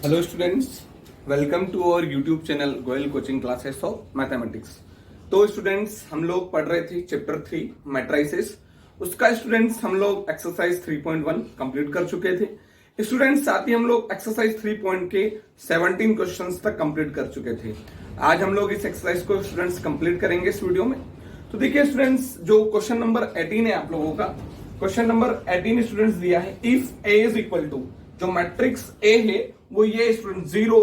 Hello students, welcome to our YouTube channel Goyal coaching classes of mathematics. तो स्टूडेंट्स, हम लोग पढ़ रहे थे चैप्टर 3 मैट्रिसेस। उसका स्टूडेंट्स हम लोग एक्सरसाइज 3.1 कंप्लीट कर चुके थे। स्टूडेंट्स, साथ ही हम लोग एक्सरसाइज 3 के 17 क्वेश्चंस तक कंप्लीट कर चुके थे। आज हम लोग इस एक्सरसाइज को स्टूडेंट्स कंप्लीट करेंगे इस वीडियो में। तो देखिए स्टूडेंट्स, जो क्वेश्चन नंबर 18 है आप लोगों का, क्वेश्चन नंबर 18 स्टूडेंट्स दिया है if A is equal to, जो मैट्रिक्स ए है वो ये student 0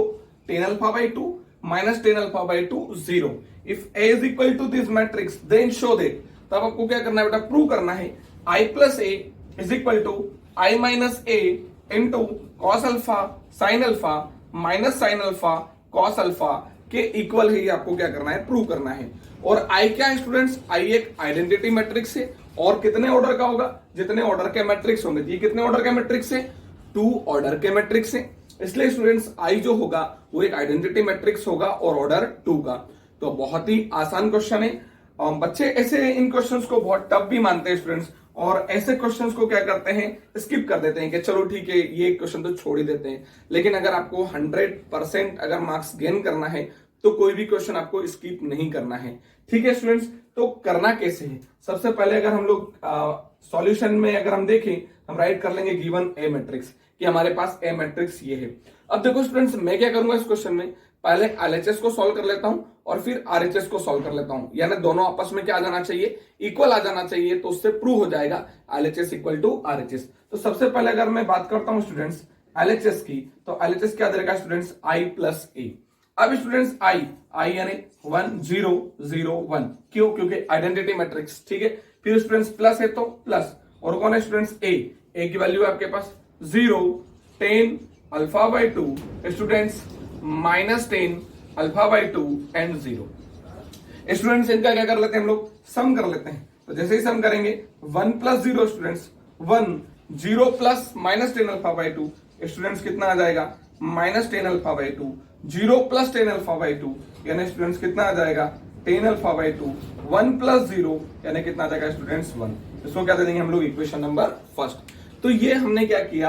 10 alpha by 2 minus 10 alpha by 2 0। If A is equal to this matrix then show that, तब आपको क्या करना है बेटा, प्रूव करना है I plus A is equal to I minus A into cos alpha sine alpha minus sine alpha cos alpha के equal है। ये आपको क्या करना है, प्रूव करना है। और आई क्या है स्टूडेंट्स, आई एक आइडेंटिटी मैट्रिक्स है और कितने ऑर्डर का होगा, जितने ऑर्डर के मैट्रिक्स होंगे। ये कितने ऑर्डर के मैट्रिक्स है, 2 ऑर्डर के मैट्रिक्स है। इसलिए स्टूडेंट्स आई जो होगा वो एक आइडेंटिटी मैट्रिक्स होगा और ऑर्डर 2 का। तो बहुत ही आसान क्वेश्चन है। बच्चे ऐसे इन क्वेश्चंस को बहुत टफ भी मानते हैं स्टूडेंट्स, और ऐसे क्वेश्चंस को क्या करते हैं, स्किप कर देते हैं कि चलो ठीक है ये क्वेश्चन तो छोड़ ही देते हैं। लेकिन अगर आपको 100% अगर मार्क्स गेन करना है तो कोई भी क्वेश्चन आपको स्किप नहीं करना है। ठीक है स्टूडेंट्स, तो करना कैसे है, सबसे पहले अगर हम लोग सॉल्यूशन में अगर हम देखें, हम राइट कर लेंगे गिवन ए मैट्रिक्स कि हमारे पास ए मैट्रिक्स ये है। अब देखो स्टूडेंट्स, मैं क्या करूंगा इस क्वेश्चन में, पहले एलएचएस को सॉल्व कर लेता हूं और फिर आरएचएस को सॉल्व कर लेता हूं। यानी दोनों आपस में क्या आ जाना चाहिए, इक्वल आ जाना चाहिए। तो उससे प्रूव हो जाएगा एलएचएस इक्वल टू आरएचएस। तो सबसे पहले अगर मैं बात करता हूं स्टूडेंट्स एलएचएस की, तो एलएचएस क्या दे रहा है स्टूडेंट्स, आई प्लस ए। अब स्टूडेंट्स आई यानी 1 0 0 1, क्यों, क्योंकि आइडेंटिटी मैट्रिक्स। ठीक है, फिर स्टूडेंट्स प्लस है तो प्लस, और कौन है स्टूडेंट्स, ए की वैल्यू है आपके पास 0 10 alpha by 2 students minus 10 alpha by 2 and 0। Students इनका क्या कर लेते हैं हम लोग, सम कर लेते हैं। तो जैसे ही सम करेंगे 1 plus 0 students 1, 0 plus minus 10 alpha by 2 students कितना आ जाएगा, minus 10 alpha by 2, 0 plus 10 alpha by 2 यानी स्टूडेंट्स कितना आ जाएगा 10 अल्फा बाई 2, 1 प्लस 0 यानी कितना आ जाएगा स्टूडेंट्स 1। इसको क्या दे देंगे हम लोग, इक्वेशन नंबर फर्स्ट। तो ये हमने क्या किया,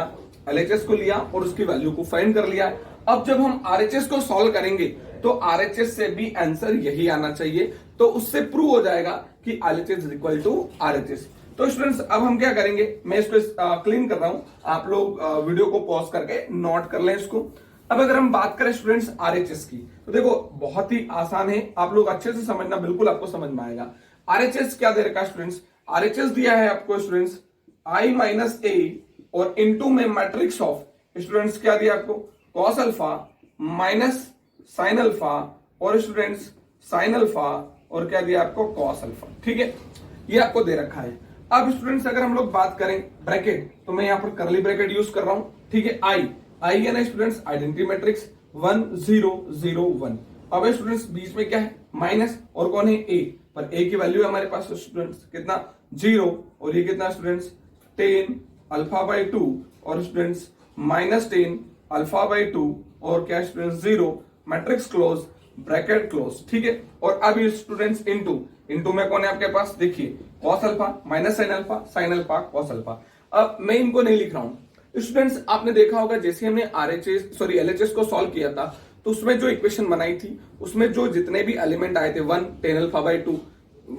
एलएचएस को लिया और उसकी वैल्यू को फाइंड कर लिया। अब जब हम आरएचएस को सॉल्व करेंगे तो आरएचएस से भी आंसर यही आना चाहिए। तो उससे प्रूव हो जाएगा कि LHS is equal to RHS. तो स्टूडेंट्स अब हम क्या करेंगे, मैं इसको क्लीन कर रहा हूं, आप लोग वीडियो को पॉज करके नोट कर लें इसको। अब अगर हम बात करें स्टूडेंट्स आरएचएस की, तो देखो बहुत ही आसान है, आप लोग अच्छे से समझना, बिल्कुल आपको समझ में आएगा। आरएचएस क्या दे रखा है स्टूडेंट्स, आरएचएस दिया है आपको स्टूडेंट्स आई माइनस ए और इनटू में मैट्रिक्स ऑफ स्टूडेंट्स क्या दिया आपको, cos alpha minus sine alpha और स्टूडेंट्स साइन अल्फा और क्या दिया आपको, कॉस अल्फा। ठीक है, ये आपको दे रखा है। अब स्टूडेंट्स अगर हम लोग बात करें ब्रैकेट, तो मैं यहां पर करली ब्रैकेट यूज कर रहा हूं। ठीक है, आई यानी स्टूडेंट्स आइडेंटिटी मैट्रिक्स 1 0 0 1। अब स्टूडेंट्स बीच में क्या है, माइनस, और कौन है, ए, पर ए की वैल्यू है हमारे पास स्टूडेंट्स कितना, 0, और ये कितना स्टूडेंट्स 10 अल्फा बाई 2 और स्टूडेंट्स माइनस 10 अल्फा बाई 2 और क्या students 0, matrix close, bracket close. ठीक है, और अब ये स्टूडेंट्स इनटू में कौन है आपके पास, देखिए cos alpha minus sine alpha cos alpha. अब मैं इनको नहीं लिख रहा हूं स्टूडेंट्स, आपने देखा होगा जैसे हमने एलएचएस को सॉल्व किया था, तो उसमें जो इक्वेशन बनाई थी उसमें जो जितने भी एलिमेंट आए थे 1 10 alpha by 2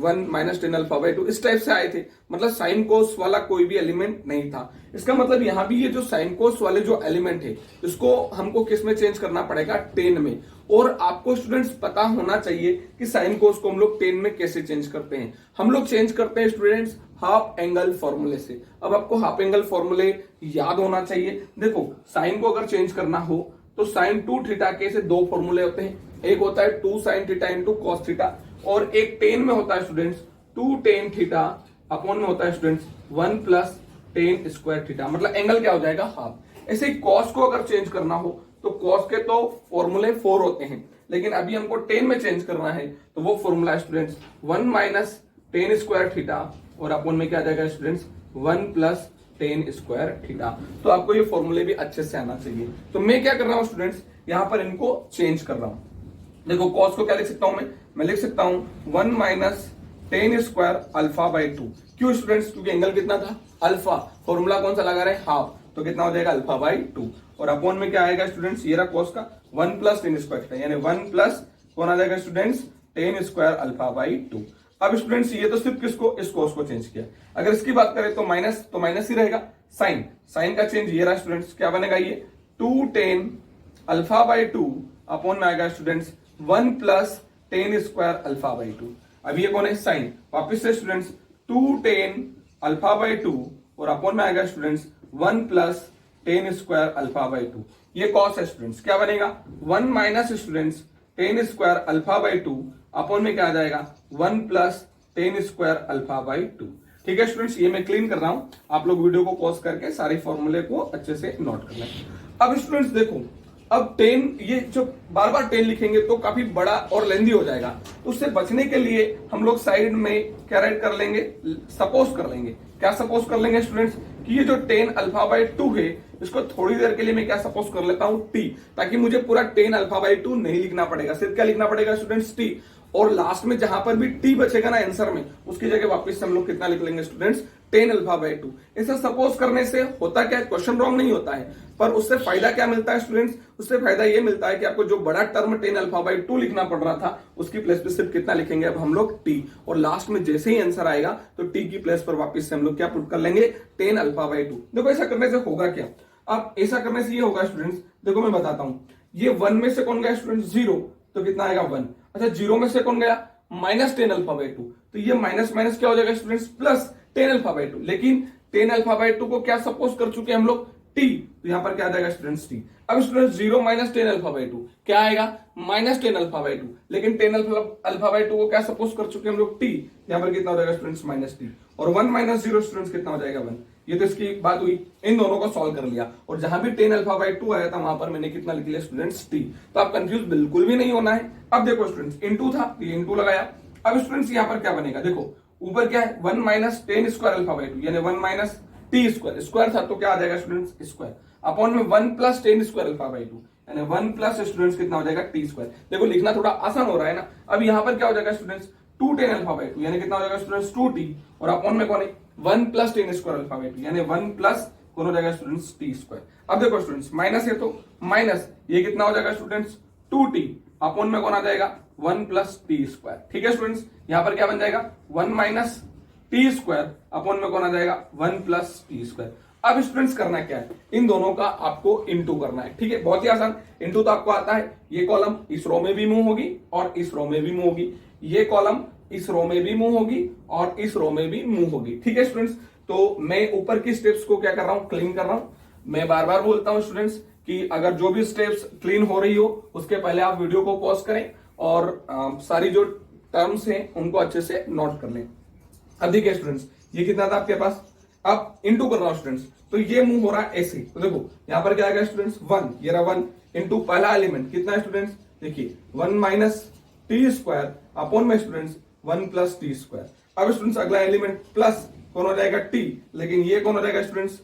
1 minus 10 alpha by 2 इस टाइप से आए थे, मतलब साइन कोस वाला कोई भी एलिमेंट नहीं था। इसका मतलब यहां भी ये जो साइन कोस वाले जो एलिमेंट है इसको हमको किस में चेंज करना पड़ेगा, 10 में। और आपको स्टूडेंट्स पता होना चाहिए कि साइन कोस को हम लोग 10 में कैसे चेंज करते हैं। हम लोग चेंज करते हैं स्टूडेंट्स हाफ एंगल फॉर्मूले से। अब आपको हाफ एंगल फॉर्मूले याद होना चाहिए। देखो साइन को अगर चेंज करना हो तो साइन 2 थीटा के से 2 फॉर्मूले होते हैं, एक होता है 2 sine theta into cos theta, और एक टेन में होता है स्टूडेंट्स 2 टेन थीटा अपॉन में होता है students 1 plus ten square theta, मतलब एंगल क्या हो जाएगा, हाफ। ऐसे ही कॉस को अगर चेंज करना हो तो कॉस के तो फॉर्मूले 4 होते हैं, लेकिन अभी हमको 10 में चेंज करना है तो वो formula students 1 minus ten square theta और अपॉन में क्या आ जाएगा students 1 plus ten square theta. तो आपको ये फॉर्मूले भी अच्छे से आना चाहिए। तो मैं क्या कर रहा हूं स्टूडेंट्स, यहां पर इनको चेंज कर रहा हूं। देखो कॉस को क्या लिख सकता हूं मैं लिख सकता हूं 1 minus ten square alpha by 2। क्यों स्टूडेंट्स, क्योंकि एंगल कितना था, अल्फा, फॉर्मूला कौन सा लगा रहे हैं, हाफ, तो कितना हो जाएगा अल्फा बाई 2। और अपॉन में क्या आएगा स्टूडेंट्स, ये रहा कॉस का 1 प्लस टेन स्क्वायर थीटा, यानी 1 प्लस कौन आ जाएगा students, ten square alpha by 2। अब स्टूडेंट्स ये तो सिर्फ किसको, इस कॉस को चेंज किया। अगर इसकी बात करें तो माइनस ही रहेगा। साइन का चेंज ये रहा स्टूडेंट्स, क्या बनेगा ये 2 टेन अल्फा बाई 2 अपॉन में आएगा students 1 plus ten square alpha by 2। अब ये कौन है, साइन। वापिस से स्टूडेंट्स 2 टेन अल्फा बाई 2 और अपॉन में आएगा students 1 plus ten square alpha by 2। ये कॉस है स्टूडेंट्स, क्या बनेगा 1 minus students ten square alpha by 2 upon में क्या आ जाएगा 1 plus ten square alpha by 2। ठीक है स्टूडेंट्स, ये मैं क्लीन कर रहा हूं, आप लोग वीडियो को पॉज करके सारे फॉर्मूले को अच्छे से नोट कर लें। अब स्टूडेंट्स देखो, अब 10 ये जो बार बार 10 लिखेंगे तो काफी बड़ा और लेंदी हो जाएगा, तो उससे बचने के लिए हम लोग साइड में क्या राइट कर लेंगे, सपोज कर लेंगे। क्या सपोज कर लेंगे स्टूडेंट्स, कि ये जो 10 अल्फा बाई 2 है इसको थोड़ी देर के लिए मैं क्या सपोज कर लेता हूं t, ताकि मुझे पूरा 10 अल्फा बाई 2 नहीं लिखना पड़ेगा, सिर्फ क्या लिखना पड़ेगा स्टूडेंट्स t। और लास्ट में जहां पर भी t बचेगा ना आंसर में, उसकी जगह वापस हम लोग कितना लिख लेंगे स्टूडेंट्स 10 अल्फा बाई 2। ऐसा सपोज करने से होता क्या है, क्वेश्चन रॉन्ग नहीं होता है, पर उससे फायदा क्या मिलता है स्टूडेंट्स, उससे फायदा ये मिलता है कि आपको जो बड़ा टर्म 10 अल्फा बाई 2 लिखना पड़ रहा था उसकी प्लेस पे सिर्फ कितना लिखेंगे अब हम लोग t, और लास्ट में जैसे ही आंसर आएगा तो t की प्लेस पर वापस से हम लोग क्या पुट कर लेंगे 10 अल्फा बाई 2। देखो ऐसा करने से होगा क्या, अब ऐसा करने से ये होगा स्टूडेंट्स, देखो मैं बताता हूं, ये 1 में से कौन गया स्टूडेंट्स 0, तो कितना आएगा 1। अच्छा 0 में से कौन गया माइनस 10 अल्फा बाई 2, तो ये माइनस माइनस क्या हो जाएगा स्टूडेंट्स प्लस 10 अल्फा बाई 2। लेकिन 10 अल्फा बाई 2 को क्या सपोज कर चुके हम लोग t, तो यहां पर क्या आ जाएगा स्टूडेंट्स t। अब स्टूडेंट्स 0 माइनस 10 अल्फा बाई 2 क्या आएगा माइनस 10 अल्फा बाई 2, लेकिन 10 अल्फा बाई 2 को क्या सपोज कर चुके हम लोग t, यहां पर कितना हो जाएगा स्टूडेंट्स माइनस t, और 1 माइनस 0 स्टूडेंट्स कितना हो जाएगा 1। ये तो इसकी बात हुई, इन दोनों को सॉल्व कर लिया, और जहां भी 10 अल्फा बाई 2 आया था वहां पर मैंने कितना लिख लिया स्टूडेंट्स t। तो आप कंफ्यूज बिल्कुल भी नहीं होना है। अब देखो स्टूडेंट्स इनटू था, ये इनटू लगाया। अब स्टूडेंट्स यहां पर क्या बनेगा, देखो ऊपर क्या है 1 माइनस 10 स्क्वायर अल्फा बाई 2, यानी 1 माइनस टी स्क्वायर, स्क्वायर था तो क्या आ जाएगा स्टूडेंट्स स्क्वायर, अपॉन में 1 प्लस 10 स्क्वायर अल्फा बाई 2, यानी 1 प्लस स्टूडेंट्स कितना हो जाएगा टी स्क्वायर। देखो लिखना थोड़ा आसान हो रहा है ना। अब यहां पर क्या हो जाएगा स्टूडेंट्स 2 10 अल्फा बाई 2, यानी कितना हो जाएगा स्टूडेंट्स 2t, और अपॉन में कौन है 1 प्लस 10 स्क्वायर अल्फा बाई 2, यानी 1 प्लस कौन हो जाएगा स्टूडेंट्स टी स्क्वायर। अब देखो स्टूडेंट्स माइनस है तो माइनस, ये कितना हो जाएगा स्टूडेंट्स 2t, अपॉन में कौन आ जाएगा 1 प्लस टी स्क्वायर। ठीक है स्टूडेंट्स, यहां पर क्या बन जाएगा 1 माइनस टी स्क्वायर, अपॉन में कौन आ जाएगा 1 प्लस टी स्क्वायर। अब स्टूडेंट्स करना क्या है, इन दोनों का आपको इनटू करना है। ठीक है, बहुत ही आसान। इनटू तो आपको आता है, ये कॉलम इस रो में भी मूव होगी और इस रो में भी मूव होगी, ये कॉलम इस रो में भी मूव होगी और इस रो में भी मूव होगी। ठीक है स्टूडेंट्स, तो मैं ऊपर की स्टेप्स को क्या कर रहा हूं, क्लीन कर रहा हूं। मैं बार बार बोलता हूं स्टूडेंट्स कि अगर जो भी स्टेप्स क्लीन हो रही हो उसके पहले आप वीडियो को पॉज करें और सारी जो टर्म्स हैं उनको अच्छे से नोट कर लें। अब देखिए स्टूडेंट्स, ये कितना था आपके पास, अब इनटू कर रहा हूं स्टूडेंट्स, तो ये मूव हो रहा है ऐसे, तो देखो यहां पर क्या आएगा स्टूडेंट्स 1, ये रहा 1 इनटू पहला एलिमेंट कितना है स्टूडेंट्स, देखिए 1 माइनस टी स्क्वायर अपॉन में स्टूडेंट्स 1 प्लस टी स्क्वायर। अब स्टूडेंट्स अगला एलिमेंट प्लस कौन हो जाएगा t, लेकिन ये कौन हो जाएगा स्टूडेंट्स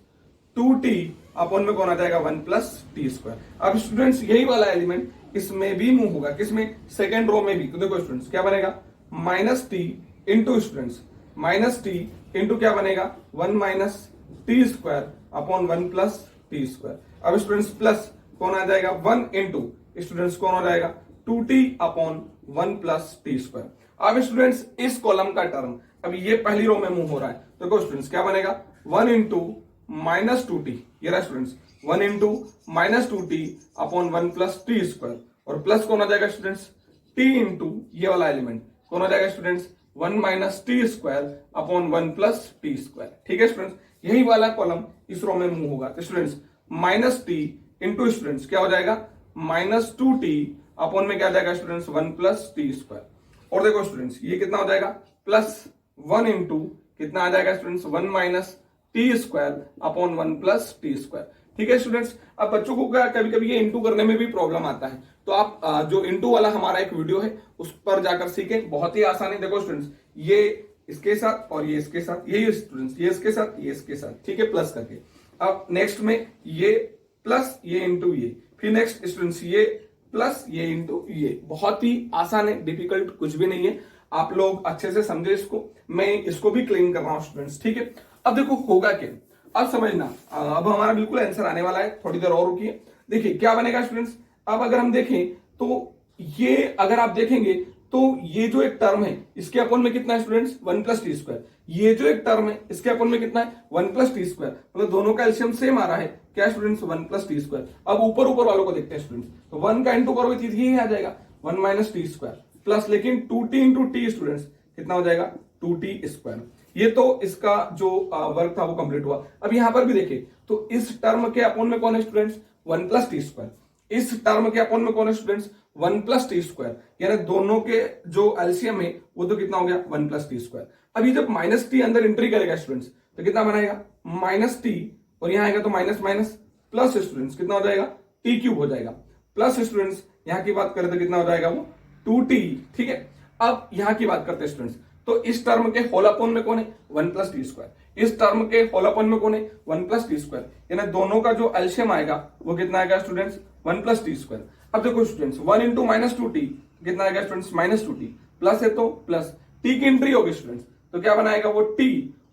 2t, अपॉन में कौन आ जाएगा 1 प्लस टी स्क्वायर। अब स्टूडेंट्स यही वाला एलिमेंट इसमें भी मूव होगा, किसमें, सेकेंड रो में भी। तो देखो स्टूडेंट्स क्या बनेगा minus T into students minus T into क्या बनेगा 1 minus T square upon 1 plus T square. अब स्टूडेंट्स प्लस कौन आ जाएगा 1 इंटू स्टूडेंट्स कौन हो जाएगा 2t upon 1 plus T square. अब स्टूडेंट्स इस कॉलम का टर्म अब ये पहली रो में मूव हो रहा है, तो देखो स्टूडेंट्स क्या बनेगा 1 इंटू माइनस 2t, ये रहा students 1 into minus 2t upon 1 plus T square, और प्लस कौन हो जाएगा स्टूडेंट्स t इंटू ये वाला एलिमेंट कौन हो जाएगा students 1 minus T square upon 1 plus T square. ठीक है स्टूडेंट्स, यही वाला कॉलम इस रो में मूव होगा, तो students minus T into students क्या हो जाएगा माइनस 2t अपॉन में क्या आ जाएगा स्टूडेंट्स 1 प्लस टी स्क्वायर। और देखो स्टूडेंट्स ये कितना हो जाएगा प्लस 1 इंटू कितना आ जाएगा students 1 minus T square upon 1 plus T square. ठीक है स्टूडेंट्स, अब बच्चों को क्या कभी कभी ये इंटू करने में भी प्रॉब्लम आता है, तो आप जो इंटू वाला हमारा एक वीडियो है उस पर जाकर सीखें, बहुत ही आसान है। देखो स्टूडेंट्स ये इसके साथ और ये इसके साथ, यही स्टूडेंट्स ये इसके साथ ये इसके साथ, ठीक है प्लस करके। अब नेक्स्ट में ये प्लस ये इंटू ये, फिर नेक्स्ट स्टूडेंट्स ये प्लस ये इंटू ये, बहुत ही आसान है, डिफिकल्ट कुछ भी नहीं है। आप लोग अच्छे से समझे इसको, मैं इसको भी क्लीन कर रहा हूं स्टूडेंट्स। ठीक है, अब देखो होगा क्या, अब समझना, अब हमारा बिल्कुल आंसर आने वाला है, थोड़ी देर और रुकिए। देखिए क्या बनेगा स्टूडेंट्स, अब अगर हम देखें तो ये अगर आप देखेंगे तो ये जो एक टर्म है इसके अपन में कितना है स्टूडेंट्स, 1+t²। ये जो एक टर्म है इसके अपन में कितना है, 1+t²। मतलब दोनों का एलसीएम सेम आ रहा है, क्या स्टूडेंट्स, 1+t²। अब ऊपर ऊपर वालों को देखते हैं स्टूडेंट्स, तो 1 का इंटू करोगे चीज ही आ जाएगा 1-t² प्लस, लेकिन 2t इंटू टी स्टूडेंट्स कितना हो जाएगा, 2t²। ये तो इसका जो वर्क था वो कंप्लीट हुआ। अब यहां पर भी देखिए तो इस टर्म के अपन में कौन है स्टूडेंट्स, 1+t²। इस टर्म के अपन में कौन है स्टूडेंट्स, 1+t²। यानी दोनों के जो एलसीएम है वो तो कितना हो गया, 1+t²। अभी जब -t अंदर एंट्री करेगा स्टूडेंट्स तो कितना बनाएगा, -t, और यहां आएगा तो माइनस माइनस प्लस स्टूडेंट्स कितना हो जाएगा, t³ हो जाएगा। प्लस स्टूडेंट्स यहां की बात करें तो कितना हो जाएगा, वो 2t। ठीक है, अब यहां की बात करते हैं स्टूडेंट्स, तो इस टर्म के होल अपॉन में कौन है, 1+t²। इस टर्म के होल अपॉन में कौन है, 1+t²। यानी दोनों का जो एलसीएम आएगा वो कितना आएगा स्टूडेंट्स, 1+t²। अब देखो स्टूडेंट्स 1 इंटू -2t कितना आएगा स्टूडेंट्स, -2t। प्लस है तो प्लस, t की एंट्री होगी स्टूडेंट्स तो क्या बनाएगा वो t,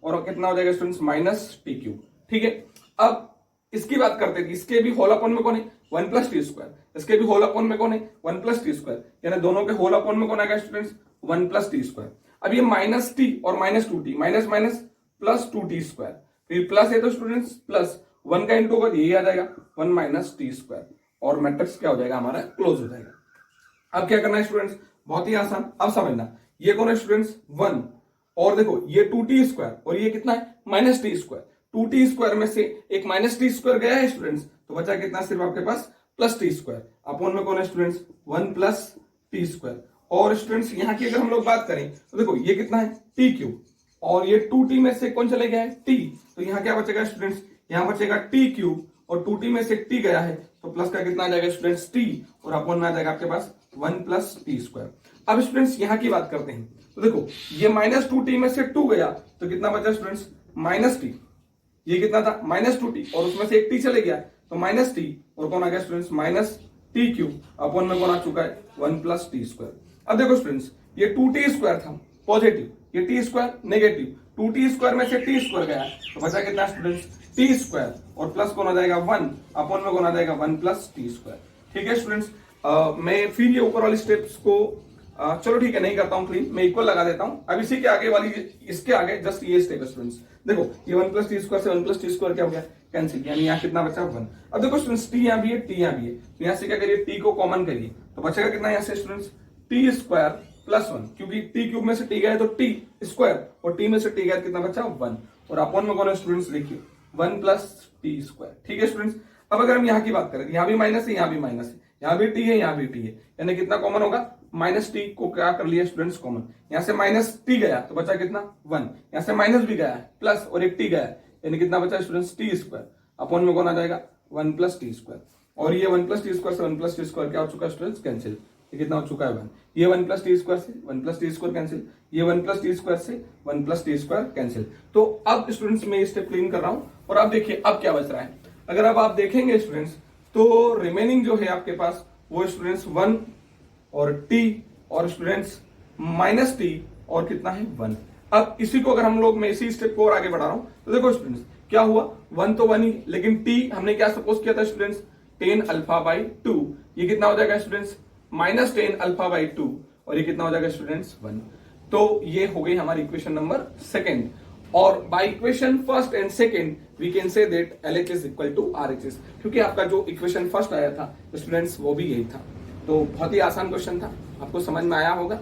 और कितना हो जाएगा स्टूडेंट्स, -t³। ठीक है, अब इसकी बात करते थे, इसके भी होल अपॉन में कौन है, 1+t²। इसके भी होल अपॉन में कौन है, 1+t²। यानी दोनों के होल अपॉन में कौन आएगा स्टूडेंट्स, 1+t²। अब ये -t और -2t, minus minus plus 2t², फिर प्लस है तो स्टूडेंट्स प्लस 1 का इंटू होगा यही आ जाएगा 1 - t², और मैट्रिक्स क्या हो जाएगा हमारा, क्लोज हो जाएगा। अब क्या करना है स्टूडेंट्स, बहुत ही आसान। अब समझना, ये कौन है स्टूडेंट्स, 1, और देखो ये 2t² और ये कितना है, -t²। 2t² में से एक -t² गया है स्टूडेंट्स, तो बचा कितना, सिर्फ आपके पास +t²। अपॉन में कौन है स्टूडेंट्स, 1+t²। और स्टूडेंट्स यहां की अगर हम लोग बात करें तो देखो ये कितना है, t³, और ये 2t में से कौन चले गया है, t। तो यहां क्या बचेगा स्टूडेंट्स, यहां बचेगा t³, और 2t में से t गया है तो प्लस का कितना आ जाएगा स्टूडेंट्स, t, और अपॉन में आ जाएगा आपके पास 1+t²। अब स्टूडेंट्स यहां की बात करते हैं, तो देखो ये -2t में से 2 गया तो कितना बचा स्टूडेंट्स, -t। ये कितना था, -2t, और उसमें से एक t चले गया तो -t, और कौन आ गया स्टूडेंट्स, -t³। अपॉन में कौन आ चुका है, 1+t²। अब देखो स्टूडेंट्स ये 2t² था पॉजिटिव, ये t² नेगेटिव, 2t² में से t² गया तो बचा कितना स्टूडेंट्स, t², और प्लस कौन आ जाएगा 1, अपॉन में कौन आ जाएगा 1+t²। ठीक है स्टूडेंट्स, मैं फिर ये ऊपर वाली स्टेप्स को चलो ठीक है नहीं करता हूं क्लीन, मैं इक्वल लगा देता हूं। अब इसी के आगे वाली, इसके आगे जस्ट ये स्टेप है स्टूडेंट्स। देखो ये 1+t² से 1+t² क्या हो गया, कैंसिल, यानी यहाँ कितना बचा, 1। अब देखो स्टूडेंट्स t यहाँ भी है, t यहाँ भी है, तो यहाँ से क्या करिए, t को कॉमन करिए तो बचेगा कितना यहाँ से स्टूडेंट्स, t² + 1, क्योंकि t³ में से t गया तो t², और t में से t गया कितना बचा, 1, और अपॉन में कौन है स्टूडेंट्स, देखिए 1+t²। ठीक है स्टूडेंट्स, अब अगर हम यहाँ की बात करें, यहाँ भी माइनस है, यहाँ भी माइनस है, यहाँ भी t है, यहाँ भी t है, यानी कितना कॉमन होगा, -t को क्या कर लिया स्टूडेंट्स कॉमन, यहाँ से -t गया तो बचा कितना, 1, यहाँ से माइनस भी गया है प्लस, और एक t गया है, यानी कितना बचा स्टूडेंट्स, t²। अपॉन में कौन आ जाएगा, 1+t², और ये 1+t² से 1+t² क्या हो चुका है स्टूडेंट्स, कैंसिल। ये कितना हो चुका है, 1। ये 1+t² से 1+t² कैंसिल, ये 1+t² से 1+t² कैंसिल। तो अब स्टूडेंट्स मैं स्टेप क्लीन कर रहा हूं, और अब देखिए अब क्या बच रहा है। अगर अब आप देखेंगे स्टूडेंट्स तो रिमेनिंग जो है आपके पास वो स्टूडेंट्स 1 और t, और स्टूडेंट्स -t, और कितना है 1। अब इसी को अगर हम लोग, मैं इसी स्टेप को और आगे बढ़ा रहा हूं तो देखो स्टूडेंट्स क्या हुआ, 1 तो 1 ही, लेकिन t हमने क्या सपोज किया था स्टूडेंट्स, tan α/2। ये कितना हो जाएगा स्टूडेंट्स, -tan α/2, और ये कितना हो जाएगा स्टूडेंट्स, 1। तो ये हो गई हमारी इक्वेशन नंबर 2, और by equation first and second we can say that LHS equal to RHS, क्योंकि आपका जो इक्वेशन फर्स्ट आया था स्टूडेंट्स वो भी यही था। तो बहुत ही आसान क्वेश्चन था, आपको समझ में आया होगा।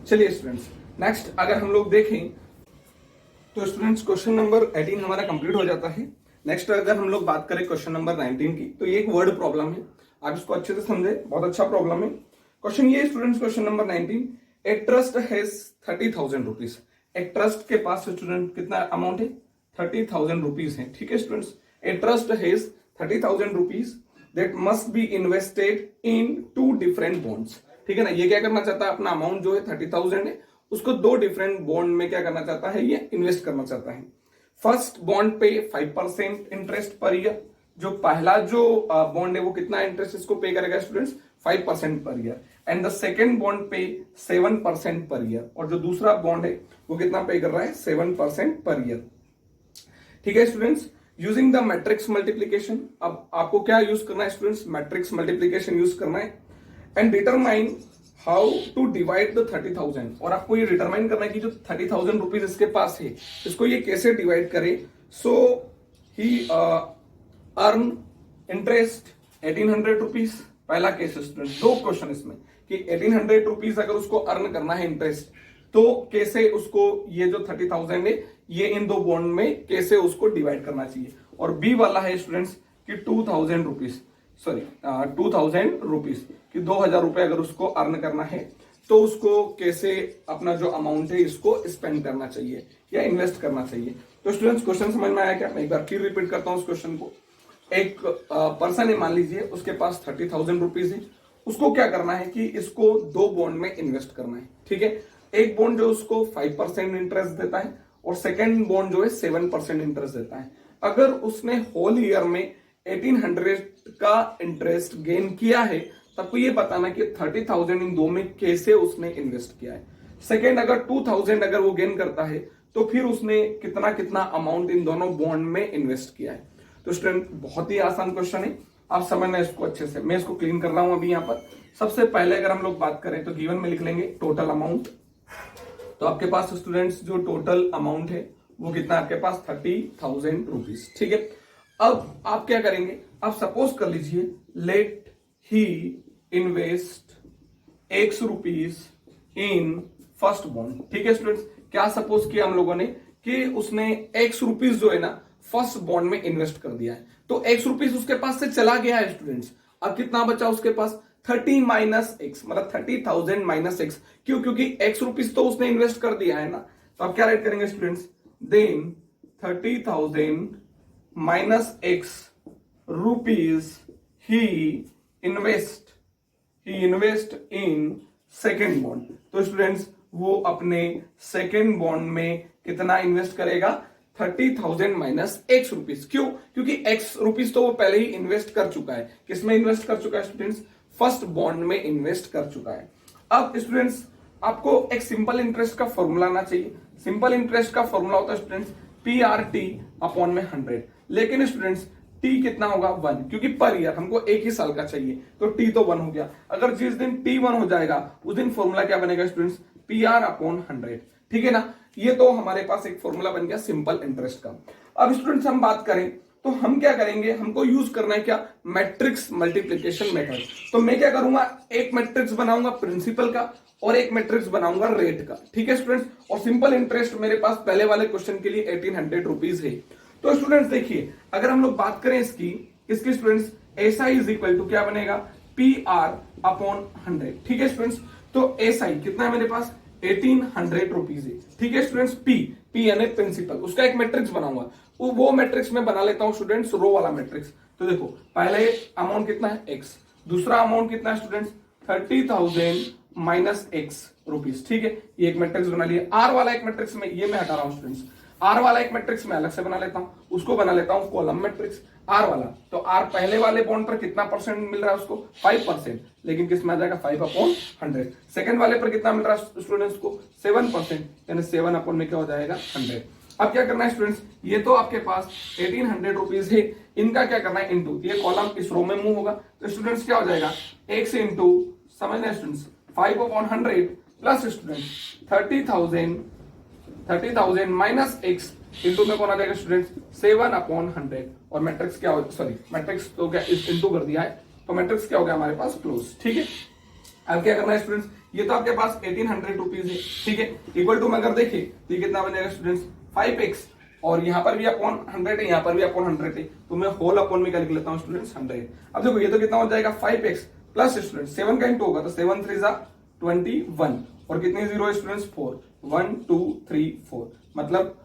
चलिए स्टूडेंट्स नेक्स्ट अगर हम लोग देखें तो स्टूडेंट्स क्वेश्चन नंबर 18 हमारा कंप्लीट हो जाता है। नेक्स्ट अगर हम लोग बात करें क्वेश्चन नंबर 19 की, तो ये एक वर्ड प्रॉब्लम है, आप इसको अच्छे से समझे, बहुत अच्छा प्रॉब्लम है। क्वेश्चन ये students, question number 19, a trust has 30,000 rupees. एक ट्रस्ट के पास स्टूडेंट कितना अमाउंट है, 30,000 रुपीज है। ठीक है students, a trust has 30,000 rupees that must be invested in 2 different bonds. ठीक है ना, ये क्या करना चाहता है, अपना अमाउंट जो है 30,000 है उसको 2 डिफरेंट बॉन्ड में क्या करना चाहता है, ये इन्वेस्ट करना चाहता है। फर्स्ट बॉन्ड पे 5% इंटरेस्ट पर ईयर, जो पहला जो बॉन्ड है वो कितना इंटरेस्ट इसको पे करेगा students, 5% per year, and the second bond पे 7% पर ईयर, और जो दूसरा बॉन्ड है वो कितना पे कर रहा है, 7% पर ईयर। ठीक है students, using the matrix multiplication. अब आपको क्या यूज करना है स्टूडेंट्स, मैट्रिक्स मल्टीप्लीकेशन यूज करना है and determine how to divide the 30,000। और आपको ये डिटरमाइन करना है कि जो 30,000 रुपीज इसके पास है इसको ये कैसे डिवाइड करे। सो ही अर्न इंटरेस्ट 1800 रुपीज। पहला केस स्टूडेंट, दो क्वेश्चन इसमें कि 1800 रुपीज अगर उसको अर्न करना है इंटरेस्ट तो कैसे उसको ये जो 30,000 है ये इन दो बॉन्ड में कैसे उसको डिवाइड करना चाहिए। और बी वाला है स्टूडेंट्स कि 2,000 रुपीज, सॉरी 2,000 रुपीज कि 2,000 रुपए अगर उसको अर्न करना है तो उसको कैसे अपना जो अमाउंट है इसको स्पेंड करना चाहिए या इन्वेस्ट करना चाहिए। तो स्टूडेंट्स क्वेश्चन समझ में आया क्या? मैं एक बार फिर रिपीट करता हूं उस क्वेश्चन को। एक पर्सन है, मान लीजिए उसके पास 30,000 रुपीज है, उसको क्या करना है कि इसको दो बॉन्ड में इन्वेस्ट करना है। ठीक है, एक बॉन्ड जो उसको 5% इंटरेस्ट देता है और सेकेंड बॉन्ड जो है 7% इंटरेस्ट देता है। अगर उसने होल ईयर में 1800 का इंटरेस्ट गेन किया है तब आपको ये बताना कि 30,000 इन दो में कैसे उसने इन्वेस्ट किया है। सेकेंड, अगर 2,000 अगर वो गेन करता है तो फिर उसने कितना कितना अमाउंट इन दोनों बॉन्ड में इन्वेस्ट किया है। तो स्टूडेंट बहुत ही आसान क्वेश्चन है, आप समझना इसको अच्छे से। मैं इसको क्लीन कर रहा हूं अभी यहाँ पर। सबसे पहले अगर हम लोग बात करें तो गिवन में लिख लेंगे टोटल अमाउंट। तो आपके पास स्टूडेंट्स जो टोटल अमाउंट है वो कितना आपके पास 30,000 रुपीज। ठीक है, अब आप क्या करेंगे, आप सपोज कर लीजिए let he invest x rupees in first bond. ठीक है स्टूडेंट्स, क्या सपोज किया हम लोगों ने कि उसने x रुपीज जो है ना फर्स्ट बॉन्ड में इन्वेस्ट कर दिया है। तो x रुपीज उसके पास से चला गया है स्टूडेंट्स। अब कितना बचा उसके पास 30 माइनस एक्स, मतलब 30,000 माइनस एक्स। क्यों? क्योंकि x रुपीज तो उसने इन्वेस्ट कर दिया है ना। तो आप क्या राइट करेंगे students, then 30,000 minus x rupees he invest in second bond. तो स्टूडेंट्स वो अपने सेकेंड बॉन्ड में कितना इन्वेस्ट करेगा, 30,000 माइनस एक्स रुपीज। क्यों? क्योंकि एक्स रुपीज तो वो पहले ही इन्वेस्ट कर चुका है। किसमें इन्वेस्ट कर चुका है स्टूडेंट्स? फर्स्ट बॉन्ड में इन्वेस्ट कर चुका है। अब स्टूडेंट्स आपको एक सिंपल इंटरेस्ट का फॉर्मूला आना चाहिए। सिंपल इंटरेस्ट का फॉर्मूला होता है स्टूडेंट्स PRT अपॉन में 100। लेकिन स्टूडेंट्स टी कितना होगा 1, क्योंकि पर ईयर हमको एक ही साल का चाहिए तो टी तो 1 हो गया। अगर जिस दिन टी 1 हो जाएगा उस दिन फॉर्मूला क्या बनेगा स्टूडेंट्स, PR अपॉन 100। ठीक है ना, ये तो हमारे पास एक फॉर्मूला बन गया सिंपल इंटरेस्ट का। अब स्टूडेंट्स हम बात करें तो हम क्या करेंगे, हमको यूज करना है क्या, मैट्रिक्स मल्टीप्लिकेशन मेथड। तो मैं क्या करूंगा, एक मैट्रिक्स बनाऊंगा प्रिंसिपल का और एक मैट्रिक्स बनाऊंगा रेट का। ठीक है स्टूडेंट्स, और सिंपल इंटरेस्ट मेरे पास पहले वाले क्वेश्चन के लिए 1800 रुपीज है। तो स्टूडेंट्स देखिए, अगर हम लोग बात करें इसकी students SI is equal to क्या बनेगा, PR अपॉन 100। ठीक है स्टूडेंट्स, तो SI कितना है मेरे पास 1800 रुपीज है। ठीक है स्टूडेंट्स, P यानी प्रिंसिपल, उसका एक मैट्रिक्स बनाऊंगा। वो मैट्रिक्स में बना लेता हूं स्टूडेंट्स रो वाला मैट्रिक्स। तो देखो पहले अमाउंट कितना है x, दूसरा अमाउंट कितना है स्टूडेंट्स 30,000 माइनस एक्स रुपीज। ठीक है, ये एक मैट्रिक्स बना लिया। R वाला एक मैट्रिक्स में ये मैं हटा रहा हूं स्टूडेंट्स, R वाला एक मैट्रिक्स में अलग से बना लेता हूं, उसको बना लेता हूं कॉलम मैट्रिक्स R वाला। तो R पहले वाले बॉन्ड पर कितना परसेंट मिल रहा है उसको 5%, लेकिन किस में आ जाएगा 5 अपॉन 100। सेकंड वाले पर कितना मिल रहा है स्टूडेंट्स को 7%, यानी 7 अपॉन में क्या हो जाएगा 100। अब क्या करना है स्टूडेंट्स, ये तो आपके पास 1800 रुपीज है, इनका क्या करना है इंटू, ये कॉलम इस रो में मूव होगा। तो स्टूडेंट्स क्या हो जाएगा x इंटू, समझना students 5 upon 100 plus students 30,000 minus x into में कौन आ जाएगा स्टूडेंट्स 7 अपॉन 100। और मैट्रिक्स क्या हो, सॉरी मैट्रिक्स तो क्या इस इंटू कर दिया है, तो मैट्रिक्स क्या हो गया हमारे पास क्लोज। ठीक है, अब क्या करना है स्टूडेंट्स, ये तो आपके पास 1800 रुपीज है। ठीक है, इक्वल टू में अगर देखें तो ये कितना बनेगा स्टूडेंट्स 5x, और यहाँ पर भी अपॉन 100 है, यहाँ पर भी अपॉन 100 है, तो मैं होल अपॉन में क्या लिख लेता हूँ स्टूडेंट्स 100। अब देखो ये तो कितना हो जाएगा 5x प्लस स्टूडेंट्स 7 का इंटू होगा तो 7 3 जा 21, और कितने जीरो है स्टूडेंट्स 4, 1 2 3 4, मतलब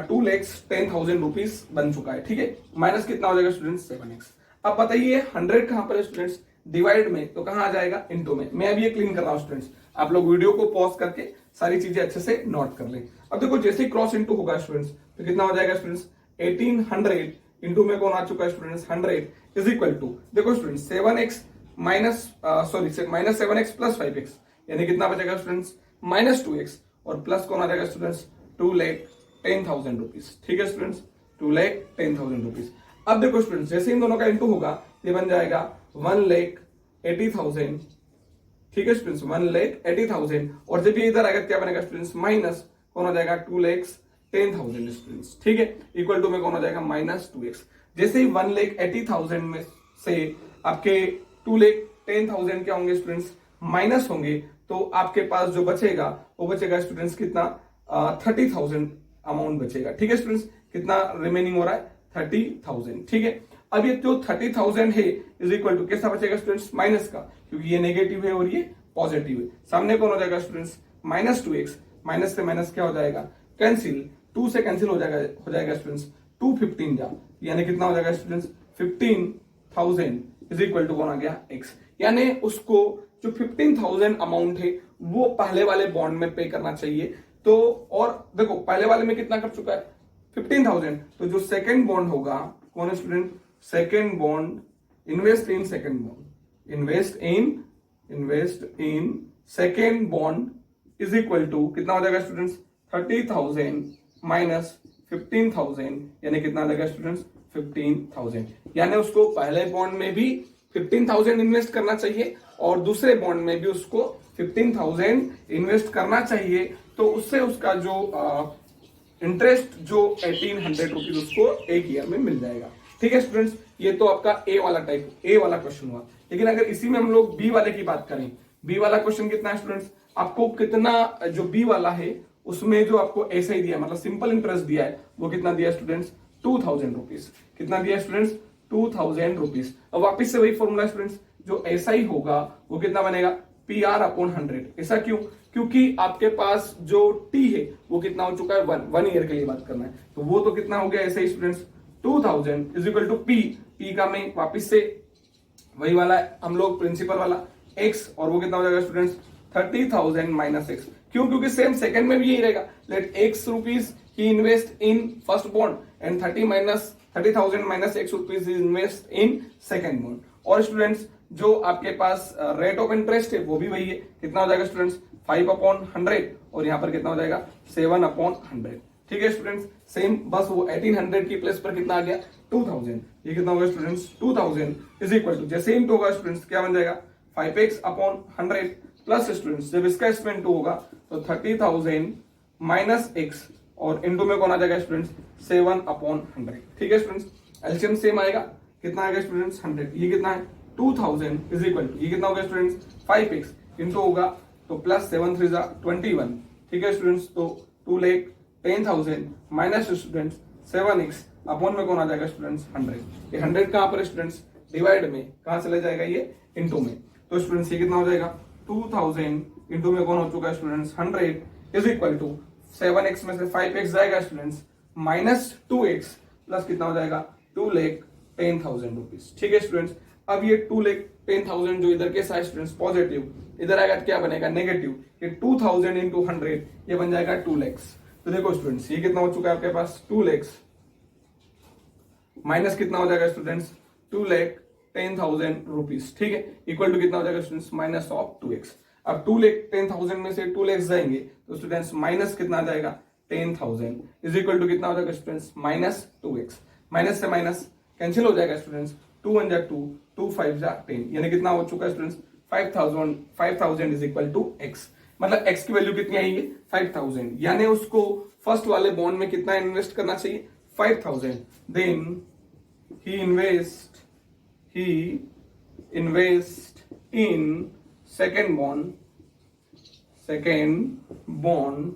2,10,000 रुपीज बन चुका है। ठीक है, माइनस कितना हो जाएगा स्टूडेंट्स 7x। अब बताइए 100 कहां पर है स्टूडेंट्स, डिवाइड में, तो कहां आ जाएगा इनटू में। मैं अभी ये क्लीन कर रहा हूं स्टूडेंट्स, आप लोग वीडियो को पॉज करके सारी चीजें अच्छे से नोट कर लें। अब देखो जैसे ही क्रॉस इनटू होगा स्टूडेंट्स तो कितना हो जाएगा स्टूडेंट्स 1800 इनटू में कौन आ चुका है स्टूडेंट्स 100 इज इक्वल टू, देखो students 7x minus minus 7x plus 5x, यानी कितना बचेगा स्टूडेंट्स माइनस 2x, और प्लस कौन आ जाएगा स्टूडेंट्स 2,10,000 रुपीज। ठीक है स्टूडेंट्स, 2,10,000 रुपीज। अब देखो स्टूडेंट्स, जैसे इन दोनों का इंटू होगा ये बन जाएगा 1,80,000। ठीक है स्टूडेंट्स, 1,80,000। और जब ये इधर आएगा क्या बनेगा स्टूडेंट्स, माइनस कौन हो जाएगा 2,10,000 स्टूडेंट्स। ठीक है, इक्वल टू में कौन हो जाएगा -2x। जैसे ही 1,80,000 में से आपके 2,10,000 क्या होंगे स्टूडेंट्स, माइनस होंगे, तो आपके पास जो बचेगा वो बचेगा स्टूडेंट्स कितना, 30,000 अमाउंट बचेगा। ठीक है स्टूडेंट्स, कितना रिमेनिंग हो रहा है 30,000। ठीक है, अब ये जो 30,000 है इज इक्वल टू कैसा बचेगा स्टूडेंट्स, माइनस का, क्योंकि ये नेगेटिव है और ये पॉजिटिव है। सामने कौन हो जाएगा स्टूडेंट्स, -2x। माइनस से माइनस क्या हो जाएगा, कैंसिल, 2 से कैंसिल हो जाएगा स्टूडेंट्स, 215 जा, यानी कितना हो जाएगा स्टूडेंट्स 15,000 इज इक्वल टू कौन आ गया, x। यानी उसको जो 15,000 अमाउंट है वो पहले वाले बॉन्ड में पे करना चाहिए। तो और देखो पहले वाले में कितना कर चुका है 15,000, तो जो सेकंड बॉन्ड होगा कौन है student, second bond, invest in second bond, invest in second bond is equal to कितना हो जाएगा स्टूडेंट्स, 30,000 माइनस 15,000, यानी कितना लगेगा स्टूडेंट्स 15,000। यानी उसको पहले बॉन्ड में भी 15,000 इन्वेस्ट करना चाहिए और दूसरे बॉन्ड में भी उसको 15,000 इन्वेस्ट करना चाहिए। तो उससे उसका जो इंटरेस्ट जो 1,800 रुपीज उसको एक ईयर में मिल जाएगा। ठीक है स्टूडेंट्स, ये तो आपका ए वाला क्वेश्चन हुआ। लेकिन अगर इसी में हम लोग बी वाले की बात करें, बी वाला क्वेश्चन कितना है स्टूडेंट्स, आपको कितना, जो बी वाला है उसमें जो आपको ऐसा ही दिया, मतलब सिंपल इंटरेस्ट दिया है, वो कितना दिया स्टूडेंट्स 2,000 रुपीज। कितना दिया स्टूडेंट्स 2,000 रुपीज। अब वापिस से वही फॉर्मूला स्टूडेंट्स, जो ऐसा ही होगा वो कितना बनेगा, PR/100। ऐसा क्यों, क्योंकि आपके पास जो टी है वो कितना हो चुका है, 1 ईयर के लिए बात करना है, तो वो तो कितना हो गया ऐसे ही students 2,000 is equal to P का मैं वापिस से वही वाला हम लोग प्रिंसिपल वाला एक्स, और वो कितना हो जाएगा स्टूडेंट्स 30,000 माइनस एक्स। क्यों, क्योंकि सेम सेकंड में भी यही रहेगा, let x rupees he invest in first bond and 30,000 minus x rupees invest in second bond. और स्टूडेंट्स जो आपके पास रेट ऑफ इंटरेस्ट है वो भी वही है, कितना हो जाएगा स्टूडेंट्स 5/100, और यहाँ पर कितना हो जाएगा 7/100। ठीक है स्टूडेंट्स, सेम, बस वो 1,800 की प्लेस पर कितना आ गया 2,000। ये कितना होगा स्टूडेंट्स 2,000 इज इक्वल टू, जैसे इंटू होगा स्टूडेंट्स क्या बन जाएगा 5x/100 प्लस स्टूडेंट्स जब इसका इसमें इंटू होगा तो 30,000 माइनस x, और इंटू में कौन आ जाएगा स्टूडेंट्स 7/100। ठीक है स्टूडेंट्स, एलसीएम सेम आएगा, कितना आएगा स्टूडेंट्स 100, ये कितना है 2,000 इज इक्वल टू, ये कितना होगा स्टूडेंट्स 5x इंटू होगा तो प्लस 7 3 21। ठीक है स्टूडेंट्स, तो 2,10,000 माइनस स्टूडेंट्स 7x अपॉन में कौन आ जाएगा स्टूडेंट्स 100। ये 100 कहां पर स्टूडेंट्स, डिवाइड में, कहां चले जाएगा ये इंटू में, तो स्टूडेंट्स ये कितना हो जाएगा 2,000 इंटू में कौन हो चुका है students 100 is equal to 7x में से 5x जाएगा स्टूडेंट्स माइनस 2x प्लस कितना हो जाएगा 2,10,000 रुपीज। ठीक है स्टूडेंट्स, अब ये 2,10,000 जो इधर के साइड स्टूडेंट्स पॉजिटिव, इधर आएगा क्या बनेगा नेगेटिव, ये 2,000 इंटू 100 ये बन जाएगा 2 लाख। तो देखो स्टूडेंट्स ये कितना हो चुका है आपके पास 2 लाख माइनस कितना हो जाएगा स्टूडेंट्स 2,10,000 रुपीज। ठीक है, इक्वल टू कितना हो जाएगा स्टूडेंट्स माइनस ऑफ 2x। अब 2,10,000 में से 2 लाख जाएंगे तो स्टूडेंट्स माइनस कितना आ जाएगा 10,000 इज इक्वल टू कितना हो जाएगा स्टूडेंट्स माइनस 2x। माइनस से माइनस कैंसिल हो जाएगा स्टूडेंट्स, 2 1 जा 2, 2 5 जा 10, यानी कितना हो चुका है students 5,000 is equal to x। मतलब x की वैल्यू कितनी आई है 5,000, यानी उसको फर्स्ट वाले बॉन्ड में कितना इन्वेस्ट करना चाहिए 5,000। Then he invest in second bond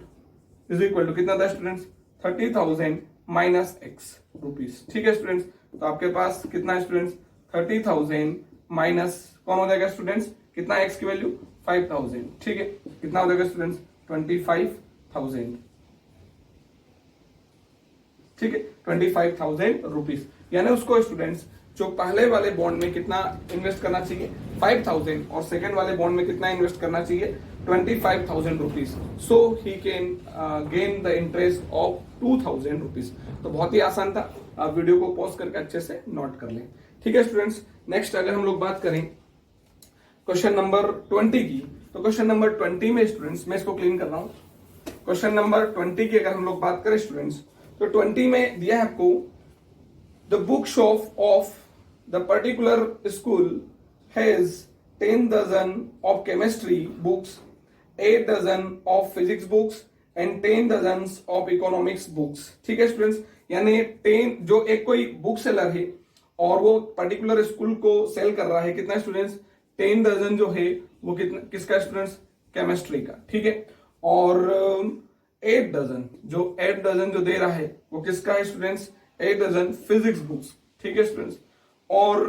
is equal to कितना था स्टूडेंट्स 30,000 माइनस x रुपीज। ठीक है स्टूडेंट्स, तो आपके पास कितना है स्टूडेंट्स 30,000 माइनस कौन हो जाएगा स्टूडेंट्स, कितना x की वैल्यू 5,000। ठीक है, कितना हो जाएगा स्टूडेंट्स 25,000। ठीक है, 25,000 रुपीज, यानी उसको स्टूडेंट्स जो पहले वाले बॉन्ड में कितना इन्वेस्ट करना चाहिए 5,000 और सेकेंड वाले बॉन्ड में कितना इन्वेस्ट करना चाहिए 25,000 rupees. So he can gain the interest of 2,000 rupees. तो बहुत ही आसान था, आप वीडियो को पॉज करके अच्छे से नोट कर लें। ठीक है स्टूडेंट्स, नेक्स्ट अगर हम लोग बात करें क्वेश्चन नंबर 20 की, तो क्वेश्चन नंबर 20 में स्टूडेंट्स मैं इसको क्लीन कर रहा हूं। क्वेश्चन नंबर 20 की अगर हम लोग बात करें स्टूडेंट्स, तो 20 में दिया है आपको the book shelf of the particular school has 10 dozen of chemistry books, 8 dozen of physics books and 10 dozen of economics books. ठीक है स्टूडेंट्स, यानी 10 जो एक कोई बुक सेलर है और वो पर्टिकुलर स्कूल को सेल कर रहा है, कितना स्टूडेंट्स 10 डजन जो है वो कितना किसका स्टूडेंट्स केमिस्ट्री का। ठीक है, और 8 डजन जो दे रहा है वो किसका है स्टूडेंट्स 8 डजन फिजिक्स बुक्स। ठीक है स्टूडेंट्स, और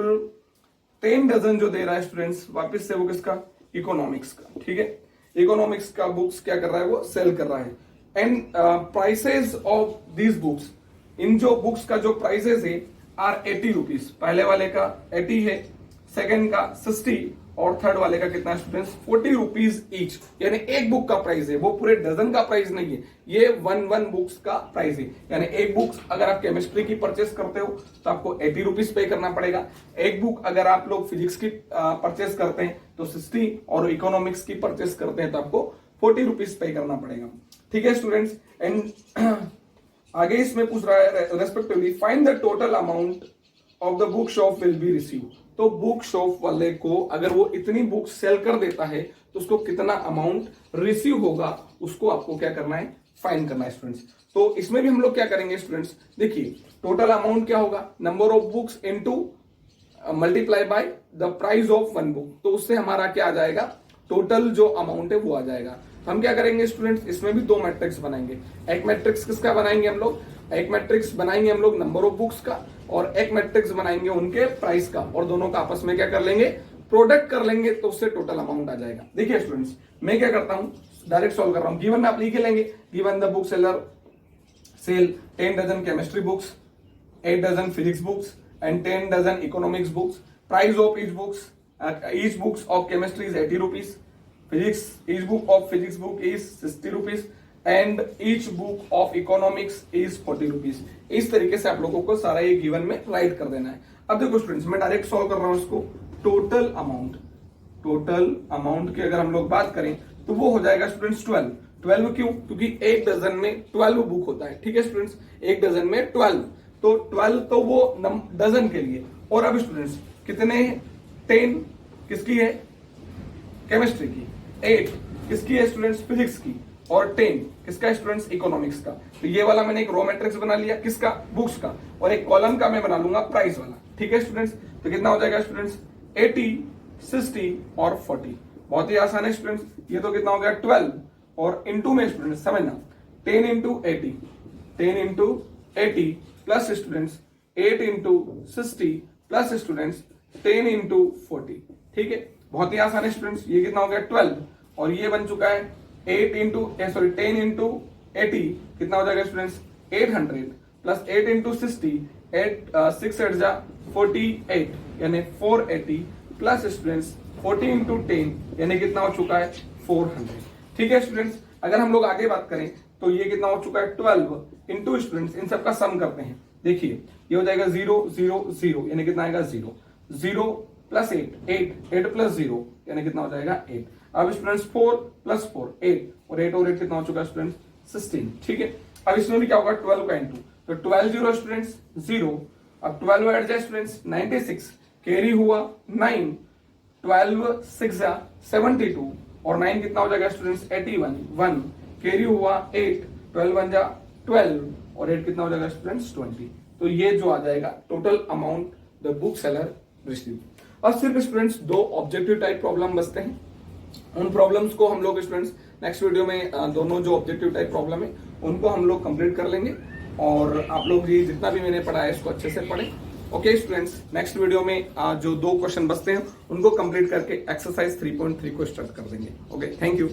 10 डजन जो दे रहा है स्टूडेंट्स वापस से वो किसका इकोनॉमिक्स का। ठीक है, इकोनॉमिक्स का बुक्स क्या कर रहा है वो सेल कर रहा है। And prices of these books, in जो बुक्स का जो प्राइसेस है आर 80 रुपीज। पहले वाले का 80 है, सेकंड का 60 और थर्ड वाले का कितना स्टूडेंट्स 40 रुपीज ईच। यानी एक बुक का प्राइस है, वो पूरे डजन का प्राइस नहीं है, ये वन बुक्स का प्राइस है। यानी एक बुक अगर आप केमिस्ट्री की परचेस करते हो तो आपको 80 रुपीज पे करना पड़ेगा। एक बुक अगर आप लोग फिजिक्स की परचेस करते हैं तो 60 और इकोनॉमिक्स की परचेस करते हैं तो आपको 40 रुपीज पे करना पड़ेगा। ठीक है स्टूडेंट्स, एंड आगे इसमें पूछ रहा है respectively find the total amount of the book shop will be receive. तो बुक शॉप वाले को अगर वो इतनी बुक सेल कर देता है तो उसको कितना अमाउंट रिसीव होगा, उसको आपको क्या करना है फाइंड करना है स्टूडेंट्स। तो इसमें भी हम लोग क्या करेंगे स्टूडेंट्स, देखिए टोटल अमाउंट क्या होगा, number of books into multiply by the price of one book. तो उससे हमारा क्या आ जाएगा, टोटल जो अमाउंट है वो आ जाएगा। हम क्या करेंगे स्टूडेंट्स, इसमें भी दो मैट्रिक्स बनाएंगे। एक मैट्रिक्स किसका बनाएंगे हम लोग, एक मैट्रिक्स बनाएंगे हम लोग नंबर ऑफ बुक्स का, और एक मैट्रिक्स बनाएंगे उनके प्राइस का, और दोनों का आपस में क्या कर लेंगे, प्रोडक्ट कर लेंगे, तो उससे टोटल अमाउंट आ जाएगा। देखिए स्टूडेंट्स, मैं क्या करता हूं, डायरेक्ट सॉल्व कर रहा हूं। गिवन में आप लिख लेंगे, given the book seller sell 10 dozen chemistry books, 8 dozen physics books and 10 dozen economics books. Price of each books of chemistry is 80 rupees, each book of physics book is 60 rupees and each book of economics is 40 rupees। इस तरीके से आप लोगों को सारा ये given में right कर देना है। अब देखो स्टूडेंट्स, मैं डायरेक्ट सॉल्व कर रहा हूं इसको। टोटल अमाउंट की अगर हम लोग बात करें तो वो हो जाएगा स्टूडेंट्स 12 क्यों, क्योंकि एक डजन में 12 बुक होता है। ठीक है स्टूडेंट्स, एक डजन में 12, तो 12 तो वो डजन के लिए। और अब स्टूडेंट्स कितने 10 किसकी है केमिस्ट्री की, 8 किसकी है स्टूडेंट्स फिजिक्स की, और 10 किसका है स्टूडेंट्स इकोनॉमिक्स का। तो ये वाला मैंने एक रो मैट्रिक्स बना लिया किसका, बुक्स का, और एक कॉलम का मैं बना लूंगा प्राइस वाला। ठीक है स्टूडेंट्स, तो कितना हो जाएगा स्टूडेंट्स 80, 60 और 40। बहुत ही आसान है स्टूडेंट्स, ये तो कितना हो गया 12, और इंटू में स्टूडेंट्स समझना 10 into 80 plus students 8 into 60 plus students 10 into 40। ठीक है, बहुत ही आसान है स्टूडेंट्स। ये कितना हो गया 12, और ये बन चुका है 10 इंटू 80 कितना हो जाएगा स्टूडेंट्स 800 प्लस 8 इंटू 60 6 8 जा 48 यानी 480 प्लस स्टूडेंट्स 40 इंटू 10 यानी कितना हो चुका है 400। ठीक है स्टूडेंट्स, अगर हम लोग आगे बात करें तो ये कितना हो चुका है 12 इंटू स्टूडेंट्स, इन सबका सम करते हैं। देखिए ये हो जाएगा 0 0 0 यानी कितना आएगा 0 प्लस 8 प्लस 0 यानी कितना हो जाएगा 8। अब स्टूडेंट्स 4 प्लस 4 8 और 8 कितना हो चुका है स्टूडेंट्स 16। ठीक है, अब इसमें भी क्या होगा 12 का इंटू, तो 12 0 स्टूडेंट्स 0। अब 12 ऐड जाए स्टूडेंट्स 96, कैरी हुआ 9, 12 6 जा 72 और 9 कितना हो जाएगा स्टूडेंट्स 81, 1 कैरी हुआ 8, 12 1 जा 12 और 8 कितना हो जाएगा स्टूडेंट्स 20। तो ये जो आ जाएगा total amount the book seller receive. और सिर्फ स्टूडेंट्स दो ऑब्जेक्टिव टाइप प्रॉब्लम बचते हैं, उन प्रॉब्लम्स को हम लोग स्टूडेंट्स नेक्स्ट वीडियो में दोनों जो ऑब्जेक्टिव टाइप प्रॉब्लम है उनको हम लोग कंप्लीट कर लेंगे, और आप लोग ये जितना भी मैंने पढ़ा है इसको अच्छे से पढ़ें। ओके स्टूडेंट्स, नेक्स्ट वीडियो में जो दो क्वेश्चन बचते हैं उनको कंप्लीट करके एक्सरसाइज 3.3 को स्टार्ट कर देंगे। Okay, thank you.